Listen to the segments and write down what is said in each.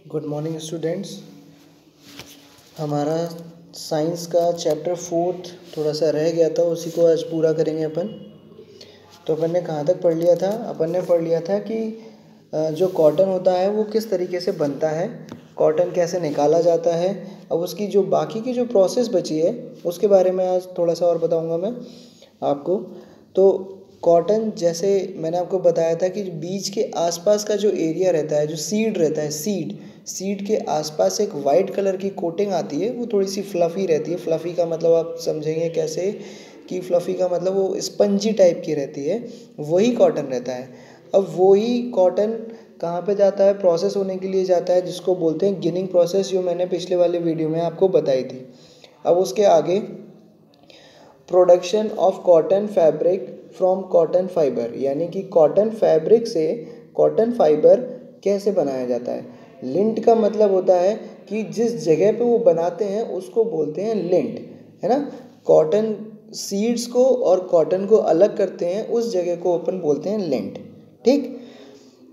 Good morning students. हमारा science का chapter 4 थोड़ा सा रह गया था, उसी को आज पूरा करेंगे अपन। तो अपन ने कहाँ तक पढ़ लिया था? अपन ने पढ़ लिया था कि जो कॉटन होता है वो किस तरीके से बनता है, कॉटन कैसे निकाला जाता है। अब उसकी जो बाकी की जो प्रोसेस बची है उसके बारे में आज थोड़ा सा और बताऊँगा मैं आपको। तो कॉटन, जैसे मैंने आपको बताया था कि बीज के आसपास का जो एरिया रहता है, जो सीड रहता है, सीड के आसपास एक वाइट कलर की कोटिंग आती है, वो थोड़ी सी फ्लफ़ी रहती है। फ्लफ़ी का मतलब आप समझेंगे कैसे कि फ्लफ़ी का मतलब वो स्पंजी टाइप की रहती है, वही कॉटन रहता है। अब वही कॉटन कहाँ पे जाता है? प्रोसेस होने के लिए जाता है, जिसको बोलते हैं गिनिंग प्रोसेस, जो मैंने पिछले वाले वीडियो में आपको बताई थी। अब उसके आगे production of cotton fabric from cotton fibre, यानी कि कॉटन फैब्रिक से कॉटन फाइबर कैसे बनाया जाता है। लिंट का मतलब होता है कि जिस जगह पे वो बनाते हैं उसको बोलते हैं लिंट, है ना। कॉटन सीड्स को और कॉटन को अलग करते हैं, उस जगह को अपन बोलते हैं लिंट। ठीक।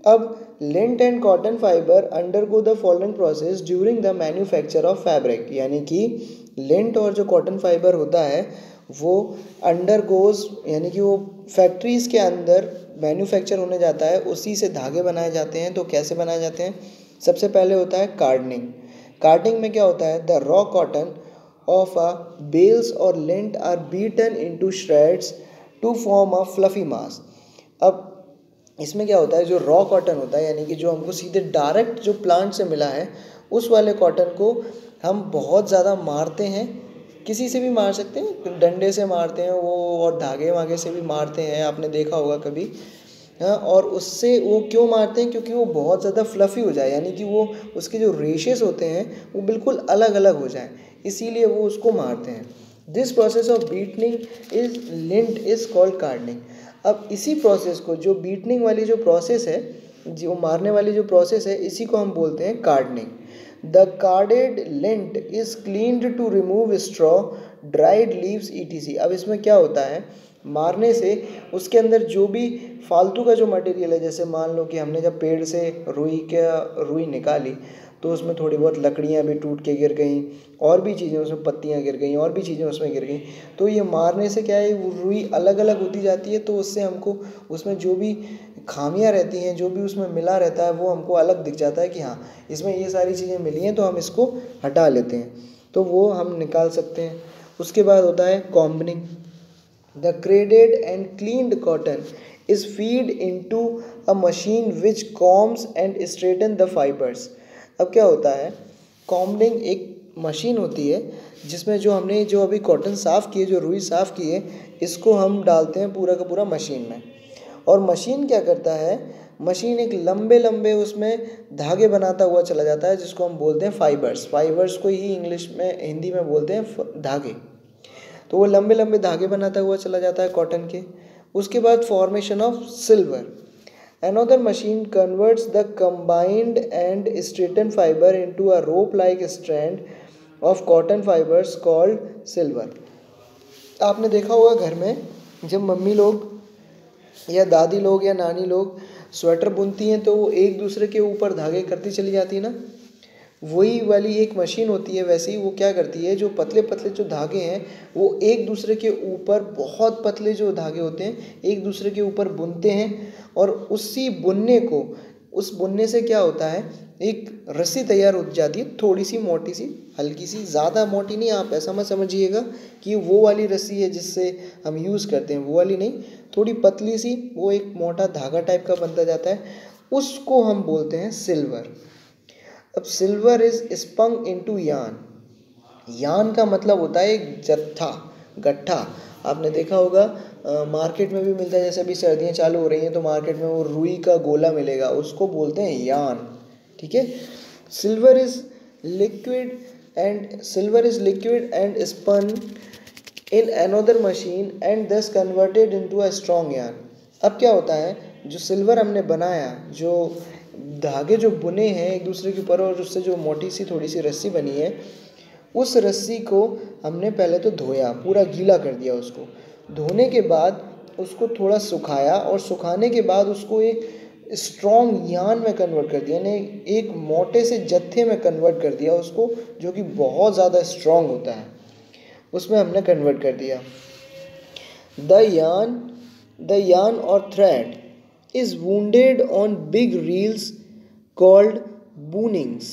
अब lint and cotton fibre undergo the following process during the manufacture of fabric, यानी कि लिंट और जो कॉटन फाइबर होता है वो अंडरगोज, यानी कि वो फैक्ट्रीज़ के अंदर मैन्युफैक्चर होने जाता है, उसी से धागे बनाए जाते हैं। तो कैसे बनाए जाते हैं? सबसे पहले होता है कार्डनिंग। कार्डनिंग में क्या होता है? The raw cotton of a bales और lint are beaten into shreds to form a fluffy mass. अब इसमें क्या होता है? जो रॉ कॉटन होता है, यानी कि जो हमको सीधे डायरेक्ट जो प्लांट से मिला है, उस वाले कॉटन को हम बहुत ज़्यादा मारते हैं। किसी से भी मार सकते हैं, डंडे से मारते हैं वो, और धागे वागे से भी मारते हैं, आपने देखा होगा कभी। हाँ, और उससे वो क्यों मारते हैं? क्योंकि वो बहुत ज़्यादा फ्लफ़ी हो जाए, यानी कि वो उसके जो रेशेस होते हैं वो बिल्कुल अलग अलग हो जाएं, इसीलिए वो उसको मारते हैं। This process of beating is lint is called carding. अब इसी प्रोसेस को, जो बीटनिंग वाली जो प्रोसेस है, जो मारने वाली जो प्रोसेस है, इसी को हम बोलते हैं carding. The carded lint is cleaned to remove straw, dried leaves etc। अब इसमें क्या होता है? मारने से उसके अंदर जो भी फालतू का जो मटेरियल है, जैसे मान लो कि हमने जब पेड़ से रुई निकाली तो उसमें थोड़ी बहुत लकड़ियाँ भी टूट के गिर गई, और भी चीज़ें उसमें, पत्तियाँ गिर गई, और भी चीज़ें उसमें गिर गई। तो ये मारने से क्या है, वो रुई अलग अलग होती जाती है, तो उससे हमको उसमें जो भी खामियां रहती हैं, जो भी उसमें मिला रहता है, वो हमको अलग दिख जाता है कि हाँ, इसमें ये सारी चीज़ें मिली हैं, तो हम इसको हटा लेते हैं, तो वो हम निकाल सकते हैं। उसके बाद होता है कॉम्बनिंग। The craded and cleaned cotton is feed into a machine which combs and straighten the fibers। अब क्या होता है? कॉम्बिंग एक मशीन होती है जिसमें जो हमने जो अभी कॉटन साफ़ किए, जो रुई साफ़ की है, इसको हम डालते हैं पूरा का पूरा मशीन में। और मशीन क्या करता है? मशीन एक लंबे लंबे उसमें धागे बनाता हुआ चला जाता है, जिसको हम बोलते हैं फाइबर्स। फाइबर्स को ही इंग्लिश में, हिंदी में बोलते हैं धागे। तो वो लंबे लंबे धागे बनाता हुआ चला जाता है कॉटन के। उसके बाद formation of silver. Another machine converts the combined and straighten fibre into a rope like strand of cotton fibres called silver. आपने देखा होगा घर में जब मम्मी लोग या दादी लोग या नानी लोग स्वेटर बुनती हैं, तो वो एक दूसरे के ऊपर धागे करती चली जाती है ना। वही वाली एक मशीन होती है, वैसे ही वो क्या करती है, जो पतले पतले जो धागे हैं वो एक दूसरे के ऊपर, बहुत पतले जो धागे होते हैं, एक दूसरे के ऊपर बुनते हैं। और उसी बुनने को, उस बुनने से क्या होता है, एक रस्सी तैयार हो जाती है, थोड़ी सी मोटी सी, हल्की सी, ज़्यादा मोटी नहीं। आप ऐसा मत समझिएगा कि वो वाली रस्सी है जिससे हम यूज़ करते हैं, वो वाली नहीं, थोड़ी पतली सी, वो एक मोटा धागा टाइप का बनता जाता है, उसको हम बोलते हैं सिल्वर। अब सिल्वर इज स्पंग इनटू यान। यान का मतलब होता है एक जत्था, गट्ठा। आपने देखा होगा मार्केट में भी मिलता है, जैसे अभी सर्दियाँ चालू हो रही हैं तो मार्केट में वो रुई का गोला मिलेगा, उसको बोलते हैं यान। ठीक है। Silver is liquid and spun in another machine and thus converted into a strong yarn. अब क्या होता है, जो सिल्वर हमने बनाया, जो धागे जो बुने हैं एक दूसरे के ऊपर, और उससे जो मोटी सी थोड़ी सी रस्सी बनी है, उस रस्सी को हमने पहले तो धोया, पूरा गीला कर दिया उसको। धोने के बाद उसको थोड़ा सुखाया, और सुखाने के बाद उसको एक स्ट्रॉन्ग यान में कन्वर्ट कर दिया, यानी एक मोटे से जत्थे में कन्वर्ट कर दिया उसको, जो कि बहुत ज़्यादा स्ट्रॉन्ग होता है, उसमें हमने कन्वर्ट कर दिया। द यान और thread is wounded on big reels called boonings.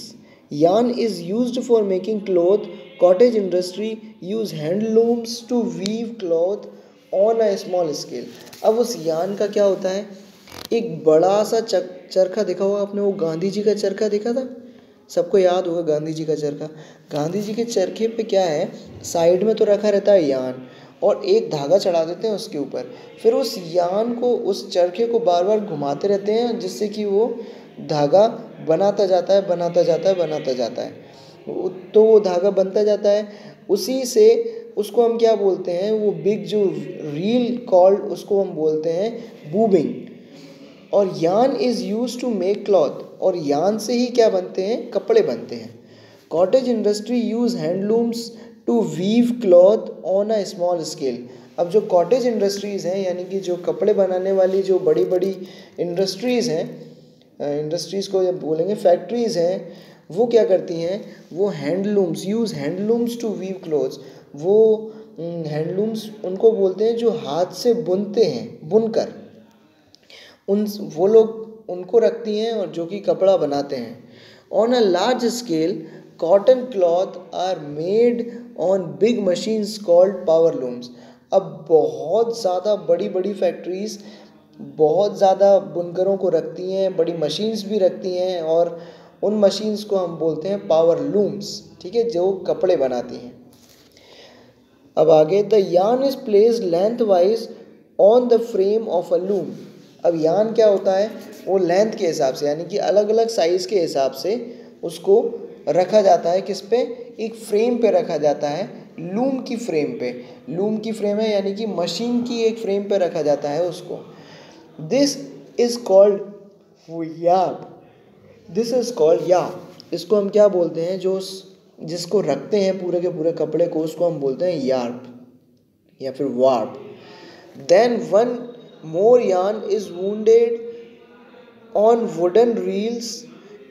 Yarn is used for making cloth. Cottage industry use handlooms to weave cloth on a small scale. अब उस यान का क्या होता है, एक बड़ा सा चरखा देखा होगा आपने, वो गांधी जी का चरखा देखा था, सबको याद होगा गांधी जी का चरखा। गांधी जी के चरखे पे क्या है, साइड में तो रखा रहता है यान, और एक धागा चढ़ा देते हैं उसके ऊपर, फिर उस यान को, उस चरखे को बार बार घुमाते रहते हैं, जिससे कि वो धागा बनाता जाता है, बनाता जाता है, बनाता जाता है, तो वो धागा बनता जाता है। उसी से उसको हम क्या बोलते हैं, वो बिग जो रील कॉल्ड, उसको हम बोलते हैं बूबिंग। और yarn is use to make cloth, और यान से ही क्या बनते हैं, कपड़े बनते हैं। Cottage industry use handlooms to weave cloth on a small scale. अब जो कॉटेज इंडस्ट्रीज़ हैं, यानी कि जो कपड़े बनाने वाली जो बड़ी बड़ी इंडस्ट्रीज़ हैं, इंडस्ट्रीज़ को जब बोलेंगे फैक्ट्रीज़ हैं, वो क्या करती हैं, वो handlooms use handlooms to weave cloths. वो हैंडलूम्स उनको बोलते हैं जो हाथ से बुनते हैं, बुनकर वो लोग उनको रखती हैं, और जो कि कपड़ा बनाते हैं। On a large scale cotton cloth are made on big machines called power looms. अब बहुत ज़्यादा बड़ी बड़ी फैक्ट्रीज़ बहुत ज़्यादा बुनकरों को रखती हैं, बड़ी मशीन्स भी रखती हैं, और उन मशीन्स को हम बोलते हैं पावर लूम्स, ठीक है, जो कपड़े बनाती हैं। अब आगे, the yarn is placed length wise on the frame of a loom. अब यार्न क्या होता है, वो लेंथ के हिसाब से, यानी कि अलग अलग साइज़ के हिसाब से उसको रखा जाता है, किस पे, एक फ्रेम पे रखा जाता है, लूम की फ्रेम पे। लूम की फ्रेम है, यानी कि मशीन की एक फ्रेम पे रखा जाता है उसको। This is called yarn. This is called yarn. इसको हम क्या बोलते हैं, जो जिसको रखते हैं पूरे के पूरे कपड़े को, उसको हम बोलते हैं यार्प या फिर warp. Then one more yarn is wounded on wooden reels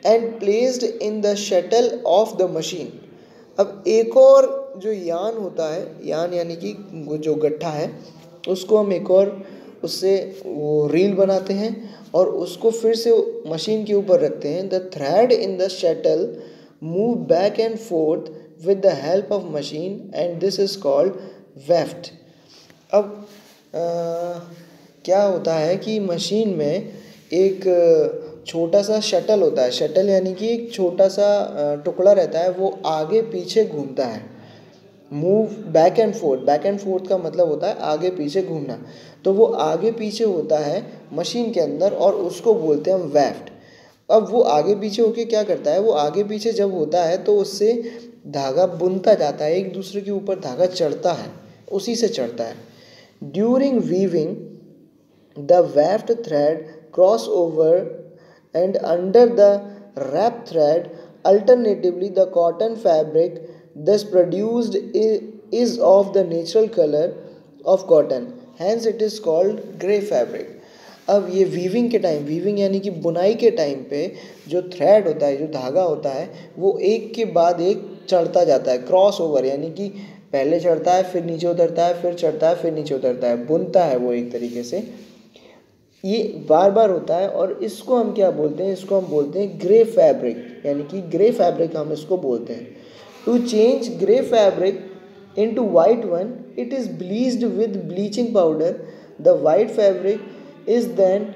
and placed in the shuttle of the machine. अब एक और जो यार्न होता है, यार्न यानी कि जो गट्ठा है, उसको हम एक और उससे वो रील बनाते हैं, और उसको फिर से मशीन के ऊपर रखते हैं। The thread in the shuttle move back and fourth with the help of machine and this is called weft. अब क्या होता है कि मशीन में एक छोटा सा शटल होता है, शटल यानी कि एक छोटा सा टुकड़ा रहता है, वो आगे पीछे घूमता है। Move back and fourth, back and fourth का मतलब होता है आगे पीछे घूमना, तो वो आगे पीछे होता है मशीन के अंदर, और उसको बोलते हैं हम वेफ्ट। अब वो आगे पीछे होके क्या करता है, वो आगे पीछे जब होता है तो उससे धागा बुनता जाता है, एक दूसरे के ऊपर धागा चढ़ता है, उसी से चढ़ता है। During weaving the weft thread cross over and under the wrap thread alternatively the cotton fabric thus produced is of the natural color of cotton, hence it is called grey fabric। अब ये weaving के time, weaving यानी कि बुनाई के time पे जो thread होता है, जो धागा होता है, वो एक के बाद एक चढ़ता जाता है, क्रॉस ओवर यानी कि पहले चढ़ता है, फिर नीचे उतरता है, फिर चढ़ता है, फिर नीचे उतरता है, बुनता है वो एक तरीके से, ये बार बार होता है। और इसको हम क्या बोलते हैं, इसको हम बोलते हैं ग्रे फैब्रिक, यानी कि ग्रे फैब्रिक हम इसको बोलते हैं। To change grey fabric into white one it is bleached with bleaching powder. The white fabric is then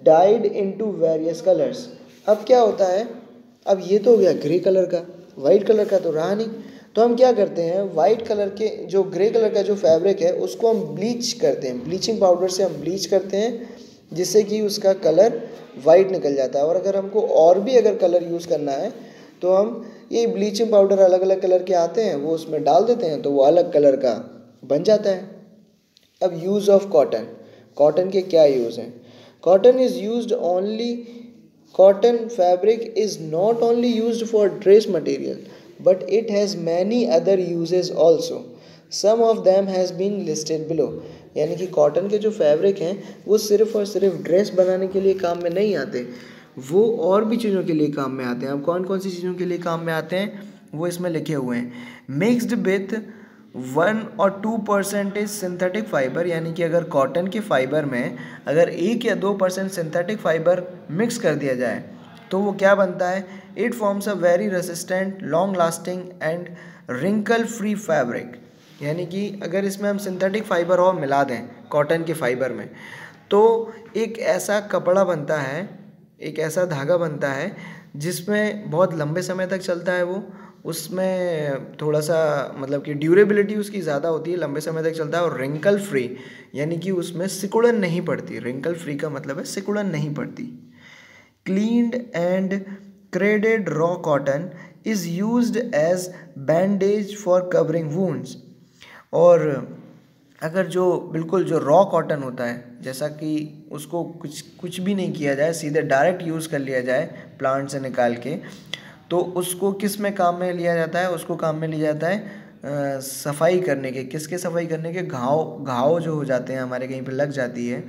dyed into various colours. अब क्या होता है, अब ये तो हो गया ग्रे कलर का, वाइट कलर का तो रहा नहीं, तो हम क्या करते हैं, वाइट कलर के जो ग्रे कलर का जो फैब्रिक है उसको हम ब्लीच करते हैं, ब्लीचिंग पाउडर से हम ब्लीच करते हैं, जिससे कि उसका कलर वाइट निकल जाता है। और अगर हमको और भी अगर कलर यूज़ करना है तो हम ये ब्लीचिंग पाउडर अलग अलग कलर के आते हैं, वो उसमें डाल देते हैं, तो वो अलग कलर का बन जाता है। अब यूज़ ऑफ कॉटन, कॉटन के क्या यूज़ हैं। Cotton is used only, cotton fabric is not only used for dress material but it has many other uses also. Some of them has been listed below. यानी कि cotton के जो fabric हैं वो सिर्फ़ और सिर्फ ड्रेस बनाने के लिए काम में नहीं आते, वो और भी चीज़ों के लिए काम में आते हैं। अब कौन कौन सी चीज़ों के लिए काम में आते हैं वो इसमें लिखे हुए हैं। मिक्स्ड विथ 1 और 2% सिंथेटिक फाइबर, यानी कि अगर कॉटन के फाइबर में अगर 1 या 2% सिंथेटिक फाइबर मिक्स कर दिया जाए तो वो क्या बनता है, it forms a very resistant, long lasting and wrinkle free fabric. यानी कि अगर इसमें हम सिंथेटिक फाइबर और मिला दें कॉटन के फाइबर में तो एक ऐसा कपड़ा बनता है, एक ऐसा धागा बनता है जिसमें बहुत लंबे समय तक चलता है वो, उसमें थोड़ा सा मतलब कि ड्यूरेबिलिटी उसकी ज़्यादा होती है, लंबे समय तक चलता है, और रिंकल फ्री यानी कि उसमें सिकुड़न नहीं पड़ती। रिंकल फ्री का मतलब है सिकुड़न नहीं पड़ती। Cleaned and carded raw cotton is used as bandage for covering wounds. और अगर जो बिल्कुल जो रॉ कॉटन होता है, जैसा कि उसको कुछ भी नहीं किया जाए, सीधे डायरेक्ट यूज़ कर लिया जाए प्लांट से निकाल के, तो उसको किस में काम में लिया जाता है, उसको काम में लिया जाता है सफाई करने के। किसके सफाई करने के, घाव जो हो जाते हैं हमारे कहीं पे लग जाती है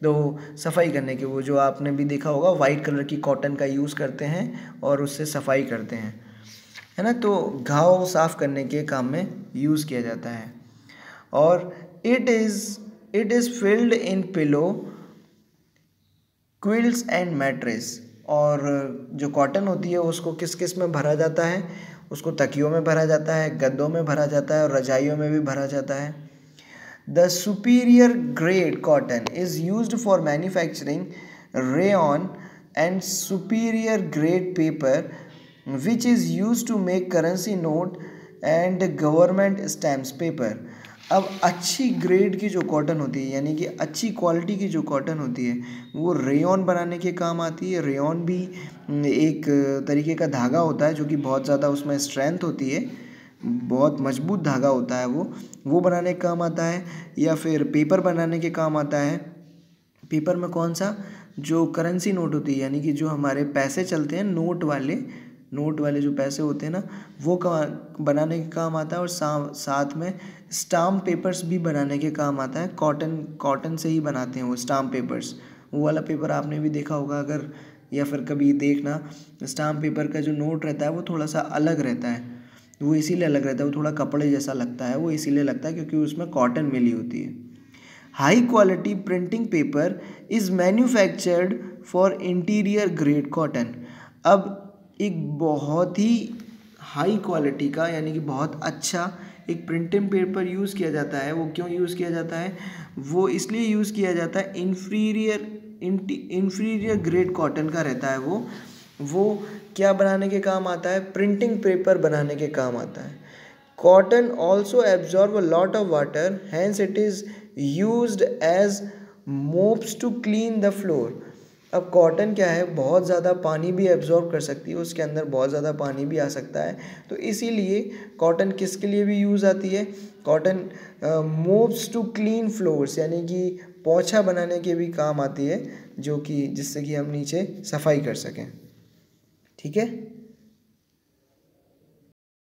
तो सफाई करने के। वो जो आपने भी देखा होगा वाइट कलर की कॉटन का यूज़ करते हैं और उससे सफाई करते हैं, है ना, तो घाव साफ़ करने के काम में यूज़ किया जाता है। और it is filled in pillow, quilts and mattress. और जो कॉटन होती है उसको किस किस में भरा जाता है, उसको तकियों में भरा जाता है, गद्दों में भरा जाता है और रजाइयों में भी भरा जाता है। The superior grade cotton is used for manufacturing rayon and superior grade paper which is used to make currency note and government stamps paper. अब अच्छी ग्रेड की जो कॉटन होती है, यानी कि अच्छी क्वालिटी की जो कॉटन होती है, वो रेयॉन बनाने के काम आती है। रेयॉन भी एक तरीके का धागा होता है जो कि बहुत ज़्यादा उसमें स्ट्रेंथ होती है, बहुत मजबूत धागा होता है, वो बनाने के काम आता है। या फिर पेपर बनाने के काम आता है। पेपर में कौन सा, जो करेंसी नोट होती है, यानी कि जो हमारे पैसे चलते हैं नोट वाले जो पैसे होते हैं ना, वो बनाने के काम आता है। और साथ में स्टाम्प पेपर्स भी बनाने के काम आता है। कॉटन से ही बनाते हैं वो स्टाम्प पेपर्स। वो वाला पेपर आपने भी देखा होगा अगर, या फिर कभी देखना, स्टाम्प पेपर का जो नोट रहता है वो थोड़ा सा अलग रहता है। वो इसीलिए अलग रहता है, वो थोड़ा कपड़े जैसा लगता है, वो इसीलिए लगता है क्योंकि उसमें कॉटन मिली होती है। High quality printing paper is manufactured for interior grade cotton. अब एक बहुत ही हाई क्वालिटी का, यानी कि बहुत अच्छा एक प्रिंटिंग पेपर यूज़ किया जाता है। वो क्यों यूज़ किया जाता है, वो इसलिए यूज़ किया जाता है, इंफीरियर ग्रेड कॉटन का रहता है वो क्या बनाने के काम आता है, प्रिंटिंग पेपर बनाने के काम आता है। Cotton also absorb a lot of water, hence it is used as mops to clean the floor. अब कॉटन क्या है, बहुत ज़्यादा पानी भी एब्जॉर्ब कर सकती है, उसके अंदर बहुत ज़्यादा पानी भी आ सकता है, तो इसीलिए कॉटन किसके लिए भी यूज़ आती है, cotton mops to clean floors, यानी कि पोंछा बनाने के भी काम आती है, जो कि जिससे कि हम नीचे सफाई कर सकें। ठीक है।